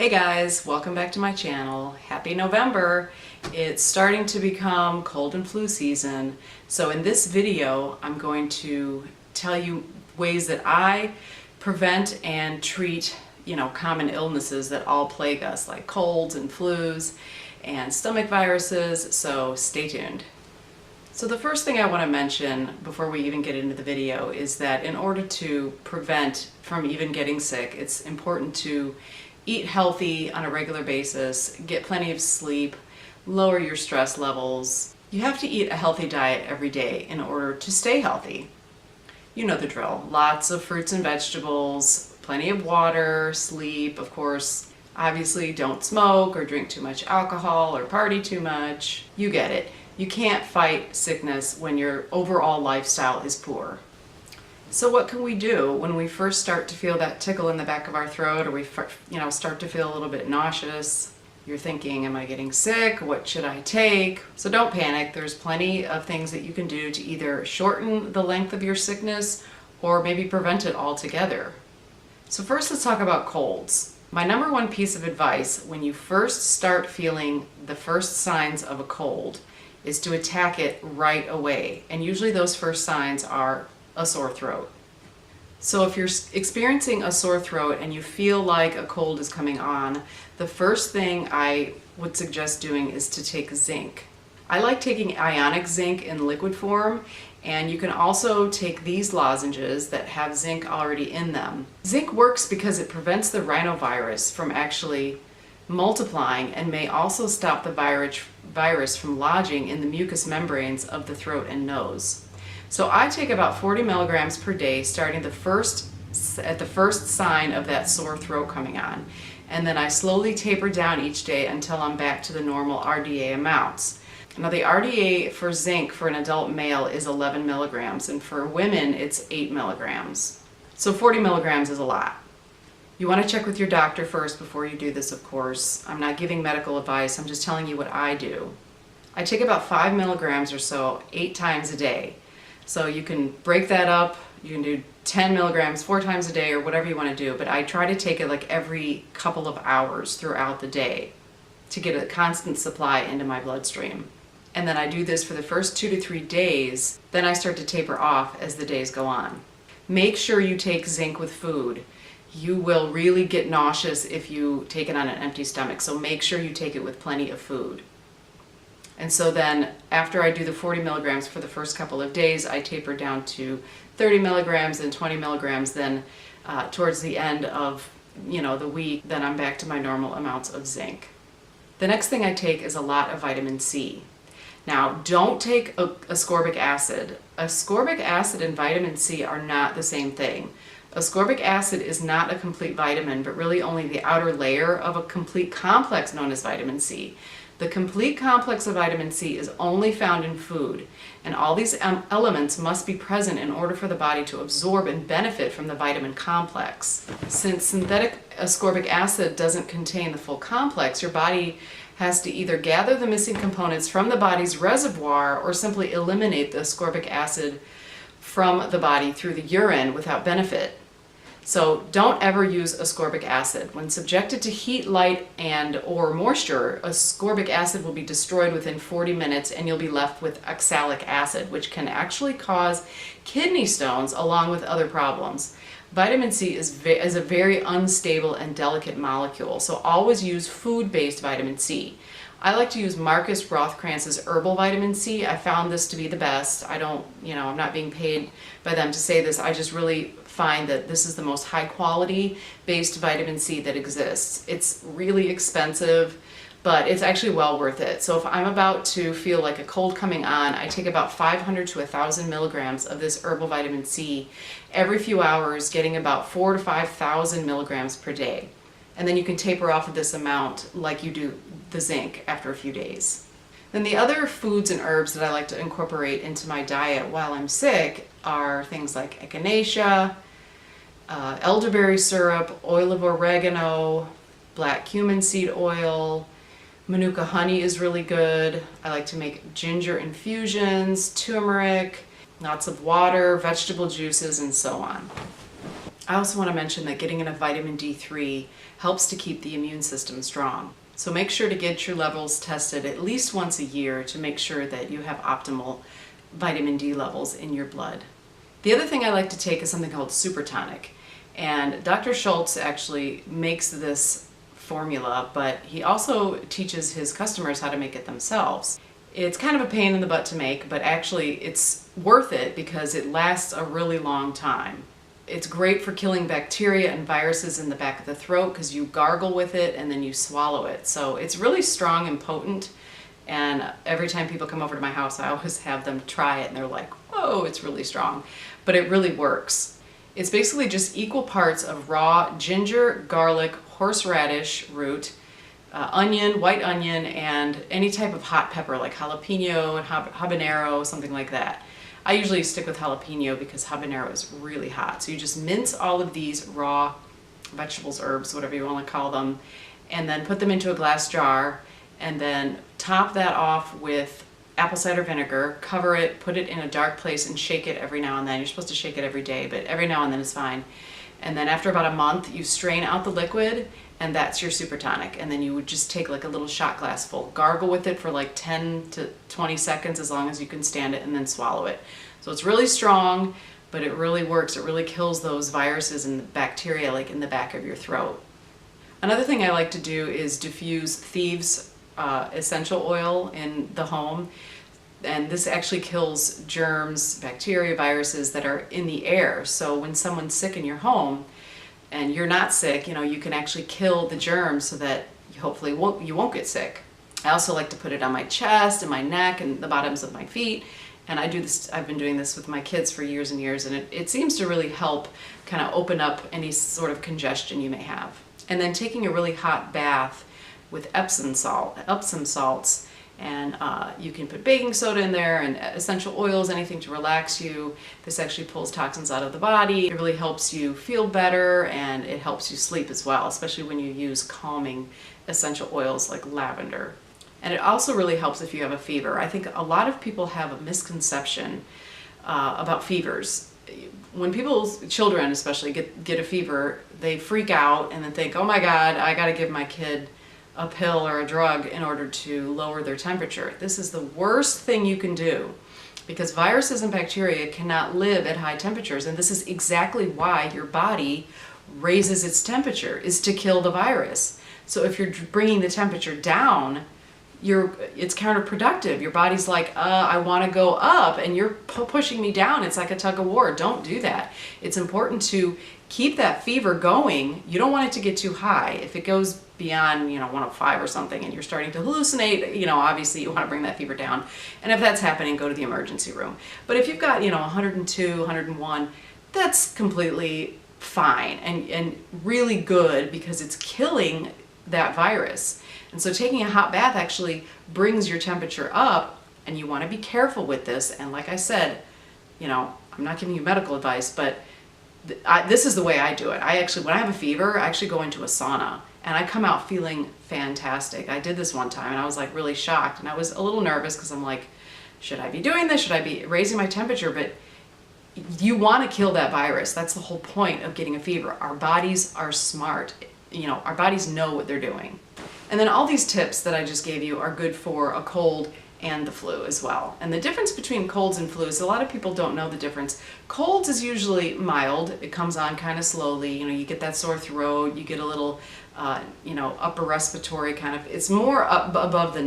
Hey guys, welcome back to my channel. Happy November. It's starting to become cold and flu season. So in this video, I'm going to tell you ways that I prevent and treat, common illnesses that all plague us, like colds and flus and stomach viruses. So stay tuned. So the first thing I want to mention before we even get into the video is that in order to prevent from even getting sick, it's important to eat healthy on a regular basis, get plenty of sleep, lower your stress levels. You have to eat a healthy diet every day in order to stay healthy. You know the drill. Lots of fruits and vegetables, plenty of water, sleep, of course. Obviously, don't smoke or drink too much alcohol or party too much. You get it. You can't fight sickness when your overall lifestyle is poor. So what can we do when we first start to feel that tickle in the back of our throat, or we start to feel a little bit nauseous? You're thinking, am I getting sick? What should I take? So don't panic. There's plenty of things that you can do to either shorten the length of your sickness or maybe prevent it altogether. So first, let's talk about colds. My number one piece of advice when you first start feeling the first signs of a cold is to attack it right away. And usually those first signs are a sore throat. So if you're experiencing a sore throat and you feel like a cold is coming on, the first thing I would suggest doing is to take zinc. I like taking ionic zinc in liquid form, and you can also take these lozenges that have zinc already in them. Zinc works because it prevents the rhinovirus from actually multiplying and may also stop the virus from lodging in the mucous membranes of the throat and nose. So I take about 40 milligrams per day starting at the first sign of that sore throat coming on. And then I slowly taper down each day until I'm back to the normal RDA amounts. Now the RDA for zinc for an adult male is 11 milligrams, and for women it's 8 milligrams. So 40 milligrams is a lot. You want to check with your doctor first before you do this, of course. I'm not giving medical advice, I'm just telling you what I do. I take about 5 milligrams or so 8 times a day. So you can break that up, you can do 10 milligrams 4 times a day or whatever you want to do, but I try to take it like every couple of hours throughout the day to get a constant supply into my bloodstream. And then I do this for the first 2 to 3 days, then I start to taper off as the days go on. Make sure you take zinc with food. You will really get nauseous if you take it on an empty stomach, so make sure you take it with plenty of food. And so then after I do the 40 milligrams for the first couple of days, I taper down to 30 milligrams and 20 milligrams. Then towards the end of the week, then I'm back to my normal amounts of zinc. The next thing I take is a lot of vitamin C. Now, don't take ascorbic acid. Ascorbic acid and vitamin C are not the same thing. Ascorbic acid is not a complete vitamin, but really only the outer layer of a complete complex known as vitamin C. The complete complex of vitamin C is only found in food, and all these elements must be present in order for the body to absorb and benefit from the vitamin complex. Since synthetic ascorbic acid doesn't contain the full complex, your body has to either gather the missing components from the body's reservoir or simply eliminate the ascorbic acid from the body through the urine without benefit. So don't ever use ascorbic acid. When subjected to heat, light, and/or moisture, ascorbic acid will be destroyed within 40 minutes and you'll be left with oxalic acid, which can actually cause kidney stones along with other problems. Vitamin C is a very unstable and delicate molecule, so always use food-based vitamin C. I like to use Marcus Rothkranz's herbal vitamin C. I found this to be the best. I'm not being paid by them to say this. I just really find that this is the most high quality based vitamin C that exists. It's really expensive, but it's actually well worth it. So if I'm about to feel like a cold coming on, I take about 500 to 1,000 milligrams of this herbal vitamin C every few hours, getting about 4,000 to 5,000 milligrams per day. And then you can taper off of this amount like you do the zinc after a few days. Then the other foods and herbs that I like to incorporate into my diet while I'm sick are things like echinacea, elderberry syrup, oil of oregano, black cumin seed oil, manuka honey is really good. I like to make ginger infusions, turmeric, lots of water, vegetable juices, and so on. I also want to mention that getting enough vitamin D3 helps to keep the immune system strong. So make sure to get your levels tested at least once a year to make sure that you have optimal vitamin D levels in your blood. The other thing I like to take is something called Super Tonic. And Dr. Schultz actually makes this formula, but he also teaches his customers how to make it themselves. It's kind of a pain in the butt to make, but actually it's worth it because it lasts a really long time. It's great for killing bacteria and viruses in the back of the throat because you gargle with it and then you swallow it. So it's really strong and potent, and every time people come over to my house I always have them try it and they're like, whoa, it's really strong. But it really works. It's basically just equal parts of raw ginger, garlic, horseradish root, onion, white onion, and any type of hot pepper like jalapeno and habanero, something like that. I usually stick with jalapeno because habanero is really hot. So you just mince all of these raw vegetables, herbs, whatever you want to call them, and then put them into a glass jar, and then top that off with apple cider vinegar, cover it, put it in a dark place, and shake it every now and then. You're supposed to shake it every day, but every now and then is fine. And then after about a month, you strain out the liquid, and that's your Super Tonic. And then you would just take like a little shot glass full, gargle with it for like 10 to 20 seconds, as long as you can stand it, and then swallow it. So it's really strong, but it really works. It really kills those viruses and bacteria like in the back of your throat. Another thing I like to do is Diffuse Thieves essential oil in the home. And this actually kills germs, bacteria, viruses that are in the air. So when someone's sick in your home and you're not sick, you know, you can actually kill the germs so that you hopefully you won't get sick. I also like to put it on my chest and my neck and the bottoms of my feet. And I do this, I've been doing this with my kids for years and years, and it seems to really help kind of open up any sort of congestion you may have. And then taking a really hot bath with Epsom salts, and you can put baking soda in there and essential oils, anything to relax you. This actually pulls toxins out of the body. It really helps you feel better, and it helps you sleep as well, especially when you use calming essential oils like lavender. And it also really helps if you have a fever. I think a lot of people have a misconception about fevers. When children especially, get a fever, they freak out and then think, oh my God, I gotta give my kid a pill or a drug in order to lower their temperature. This is the worst thing you can do because viruses and bacteria cannot live at high temperatures, and this is exactly why your body raises its temperature, is to kill the virus. So if you're bringing the temperature down, it's counterproductive. Your body's like, I want to go up, and you're pushing me down. It's like a tug of war. Don't do that. It's important to keep that fever going. You don't want it to get too high. If it goes beyond, 105 or something, and you're starting to hallucinate, obviously you want to bring that fever down. And if that's happening, go to the emergency room. But if you've got, 102, 101, that's completely fine and really good because it's killing that virus. And so taking a hot bath actually brings your temperature up, and you want to be careful with this. And like I said, I'm not giving you medical advice, but this is the way I do it. When I have a fever, I actually go into a sauna, and I come out feeling fantastic. I did this one time, and I was like really shocked, and I was a little nervous because I'm like, should I be doing this? Should I be raising my temperature? But you want to kill that virus. That's the whole point of getting a fever. Our bodies are smart. Our bodies know what they're doing. And then all these tips that I just gave you are good for a cold and the flu as well. And the difference between colds and flus, a lot of people don't know the difference. Colds is usually mild. It comes on kind of slowly. You get that sore throat, you get a little, upper respiratory kind of, it's more up above the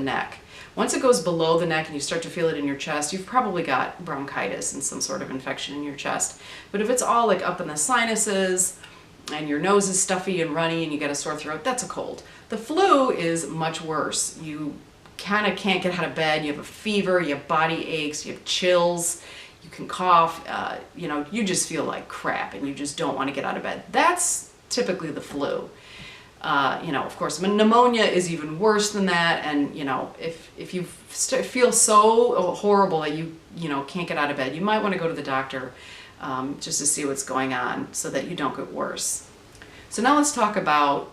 neck. Once it goes below the neck and you start to feel it in your chest, you've probably got bronchitis and some sort of infection in your chest. But if it's all like up in the sinuses, and your nose is stuffy and runny and you get a sore throat, that's a cold. The flu is much worse. You kind of can't get out of bed, you have a fever, you have body aches, you have chills, you can cough, you just feel like crap and you just don't want to get out of bed. That's typically the flu. Of course, pneumonia is even worse than that, and if you feel so horrible that you can't get out of bed, you might want to go to the doctor just to see what's going on so that you don't get worse. So now let's talk about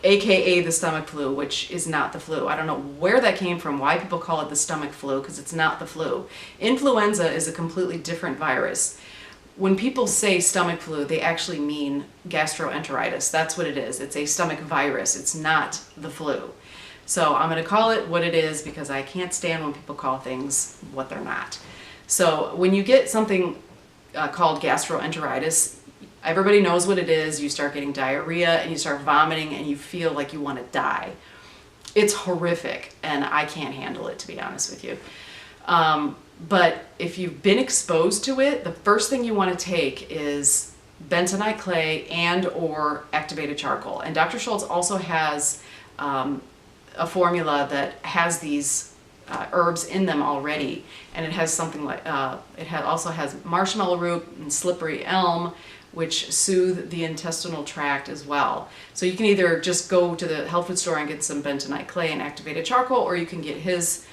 AKA the stomach flu, which is not the flu. I don't know where that came from, why people call it the stomach flu, because it's not the flu. Influenza is a completely different virus. when people say stomach flu, they actually mean gastroenteritis. That's what it is. It's a stomach virus. It's not the flu. So I'm going to call it what it is because I can't stand when people call things what they're not. So when you get something called gastroenteritis, everybody knows what it is. You start getting diarrhea and you start vomiting and you feel like you want to die. It's horrific and I can't handle it, to be honest with you. But if you've been exposed to it, the first thing you want to take is bentonite clay and or activated charcoal. And Dr. Schultz also has a formula that has these herbs in them already, and it has something like also has marshmallow root and slippery elm, which soothe the intestinal tract as well. So you can either just go to the health food store and get some bentonite clay and activated charcoal, or you can get his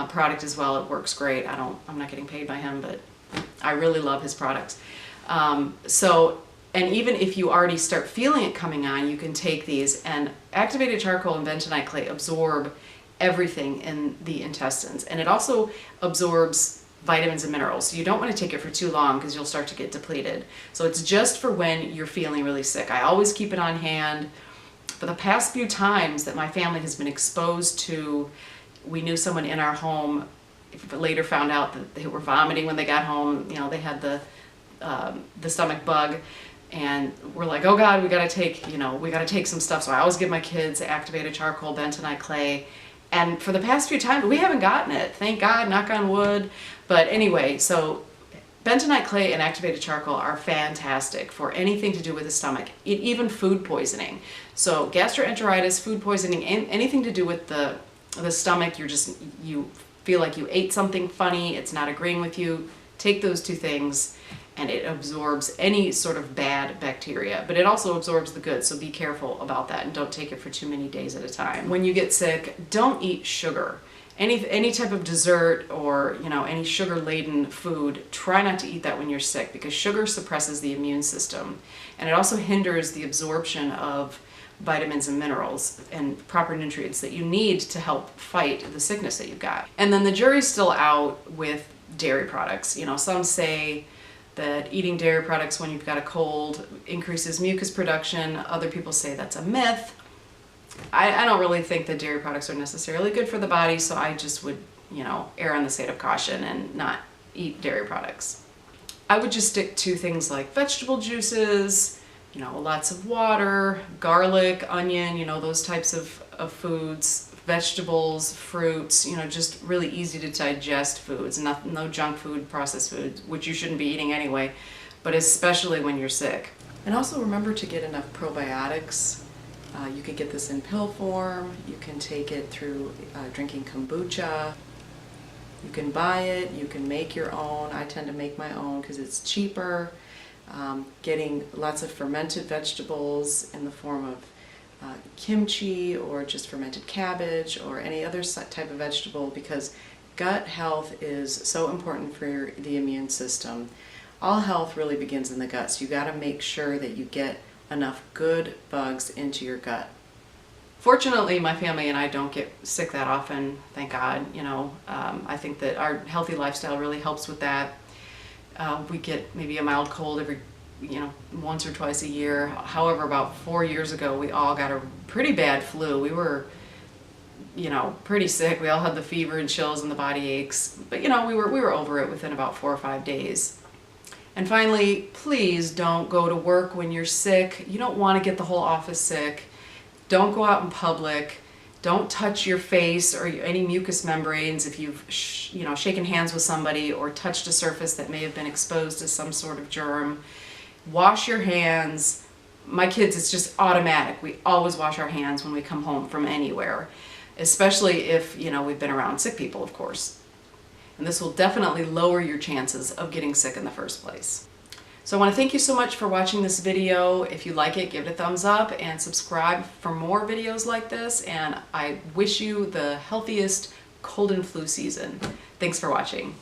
product as well. It works great. I'm not getting paid by him, but I really love his products. And even if you already start feeling it coming on, you can take these, and activated charcoal and bentonite clay absorb everything in the intestines, and it also absorbs vitamins and minerals. So you don't want to take it for too long because you'll start to get depleted. So it's just for when you're feeling really sick. I always keep it on hand. For the past few times that my family has been exposed to, we knew someone in our home, later found out that they were vomiting when they got home. You know, they had the stomach bug, and we're like, oh God, we gotta take some stuff. So I always give my kids activated charcoal, bentonite clay, and for the past few times we haven't gotten it, thank God, knock on wood. But anyway, so bentonite clay and activated charcoal are fantastic for anything to do with the stomach, even food poisoning. So gastroenteritis, food poisoning, anything to do with the stomach, you feel like you ate something funny, it's not agreeing with you, take those two things and it absorbs any sort of bad bacteria, but it also absorbs the good, so be careful about that and don't take it for too many days at a time. When you get sick, don't eat sugar. Any type of dessert or any sugar-laden food, try not to eat that when you're sick, because sugar suppresses the immune system, and it also hinders the absorption of vitamins and minerals and proper nutrients that you need to help fight the sickness that you've got. And then the jury's still out with dairy products. Some say that eating dairy products when you've got a cold increases mucus production. Other people say that's a myth. I don't really think that dairy products are necessarily good for the body, so I just would, err on the side of caution and not eat dairy products. I would just stick to things like vegetable juices, lots of water, garlic, onion, those types of foods, vegetables, fruits, just really easy to digest foods, no junk food, processed foods, which you shouldn't be eating anyway, but especially when you're sick. And also remember to get enough probiotics. You can get this in pill form, you can take it through drinking kombucha, you can buy it, you can make your own. I tend to make my own because it's cheaper. Getting lots of fermented vegetables in the form of kimchi or just fermented cabbage or any other type of vegetable, because gut health is so important for the immune system. All health really begins in the gut, so you got to make sure that you get enough good bugs into your gut. Fortunately, my family and I don't get sick that often, thank God. I think that our healthy lifestyle really helps with that. We get maybe a mild cold every once or twice a year. However, about 4 years ago, we all got a pretty bad flu. We were, pretty sick. We all had the fever and chills and the body aches, but we were over it within about 4 or 5 days. And finally, please don't go to work when you're sick. You don't want to get the whole office sick. Don't go out in public. Don't touch your face or any mucous membranes if you've shaken hands with somebody or touched a surface that may have been exposed to some sort of germ. Wash your hands. My kids, it's just automatic. We always wash our hands when we come home from anywhere, especially if we've been around sick people, of course. And this will definitely lower your chances of getting sick in the first place. So I want to thank you so much for watching this video. If you like it, give it a thumbs up and subscribe for more videos like this. And I wish you the healthiest cold and flu season. Thanks for watching.